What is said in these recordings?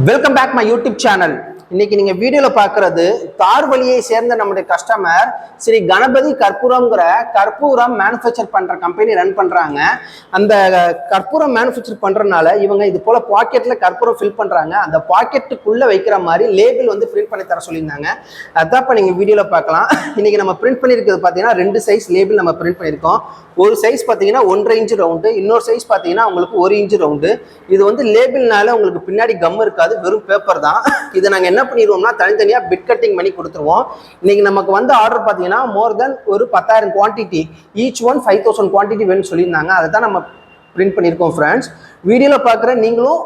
Welcome back my YouTube channel. இன்னைக்கு நீங்க வீடியோல பாக்குறது தார்வழியை சேர்ந்த நம்முடைய கஸ்டமர் ஸ்ரீ கணபதி கற்பூரம்ங்கிற கற்பூரம் மேனுஃபேக்சர் பண்ற கம்பெனி ரன் பண்றாங்க. அந்த கற்பூரம் மேனுஃபேக்சர் பண்றதுனால இவங்க இது போல பாக்கெட்ல கற்பூரம் ஃபில் பண்றாங்க. அந்த பாக்கெட்டுக்குள்ள வைக்கிற மாதிரி லேபிள் வந்து பிரிண்ட் பண்ணி தர சொல்லியிருந்தாங்க. அதான் இப்ப நீங்க வீடியோல பார்க்கலாம். இன்னைக்கு நம்ம பிரிண்ட் பண்ணிருக்கிறது பாத்தீங்கன்னா 2 சைஸ் லேபிள் நம்ம பிரிண்ட் பண்ணிருக்கோம். ஒரு சைஸ் பார்த்தீங்கன்னா 1.5 இன்ச் ரவுண்டு, இன்னொரு சைஸ் பார்த்தீங்கன்னா உங்களுக்கு 1 இன்ச் ரவுண்டு. இது வந்து லேபிள்னால உங்களுக்கு பின்னாடி கம் இருக்காது, வெறும் பேப்பர் தான். இதை நாங்கள் என்ன பண்ணிடுவோம்னா தனித்தனியாக பிட் கட்டிங் பண்ணி கொடுத்துருவோம். இன்னைக்கு நமக்கு வந்து ஆர்டர் பார்த்தீங்கன்னா மோர் தென் ஒரு 10,000 குவான்டிட்டி, ஈச் ஒன் 5,000 குவான்டிட்டி வேணும்னு சொல்லியிருந்தாங்க. அதை தான் நம்ம பிரிண்ட் பண்ணியிருக்கோம் ஃப்ரெண்ட்ஸ். வீடியோவில் பார்க்குற நீங்களும்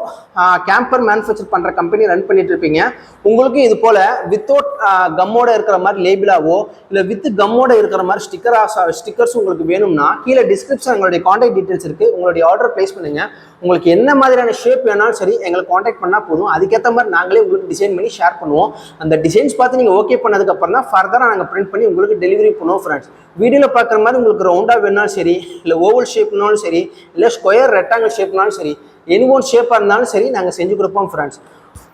கேம்பர் மேனுஃபேக்சர் பண்ணுற கம்பெனி ரன் பண்ணிட்டு இருப்பீங்க. உங்களுக்கும் இது போல் வித்தவுட் கம்மோட இருக்கிற மாதிரி லேபிளாவோ இல்லை வித் கம்மோட இருக்கிற மாதிரி ஸ்டிக்கர்ஸ் உங்களுக்கு வேணும்னா கீழே டிஸ்கிரிப்ஷன் எங்களுடைய காண்டாக்ட் டீட்டெயில்ஸ் இருக்குது. உங்களுடைய ஆர்டர் ப்ளேஸ் பண்ணுங்கள். உங்களுக்கு என்ன மாதிரியான ஷேப் வேணாலும் சரி எங்களை காண்டாக்ட் பண்ணால் போதும். அதுக்கேற்ற மாதிரி நாங்களே உங்களுக்கு டிசைன் பண்ணி ஷேர் பண்ணுவோம். அந்த டிசைன்ஸ் பார்த்து நீங்கள் ஓகே பண்ணதுக்கப்புறம் தான் ஃபர்தராக நாங்கள் பிரிண்ட் பண்ணி உங்களுக்கு டெலிவரி பண்ணுவோம் ஃப்ரெண்ட்ஸ். வீடியோவில் பார்க்குற மாதிரி உங்களுக்கு ரவுண்டாக வேணாலும் சரி, இல்லை ஓவல் ஷேப்னாலும் சரி, இல்லை ஸ்கொயர் ரெக்டாங்கிள் ஷேப்னாலும் சரி, எனி ஒன் ஷேப்பாக இருந்தாலும் சரி நாங்கள் செஞ்சு கொடுப்போம் ஃப்ரெண்ட்ஸ்.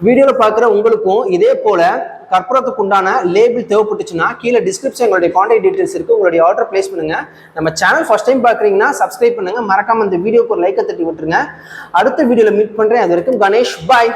வீடியோவில் பார்க்குற உங்களுக்கும் இதே போல் கற்பூரத்துக்கு உண்டான லேபிள் தேவைப்பட்டுச்சுன்னா கீழே டிஸ்கிரிப்ஷன் எங்களுடைய காண்டாக்ட் டீட்டெயில்ஸ் இருக்குது. உங்களுடைய ஆர்டர் ப்ளேஸ் பண்ணுங்கள். நம்ம சேனல் ஃபர்ஸ்ட் டைம் பார்க்குறீங்கன்னா சப்ஸ்கிரைப் பண்ணுங்கள். மறக்காமல் இந்த வீடியோக்கு ஒரு லைக்கை தட்டி விட்டுருங்க. அடுத்த வீடியோவில் மீட் பண்ணுறேன். அது வரைக்கும் கணேஷ், பாய்.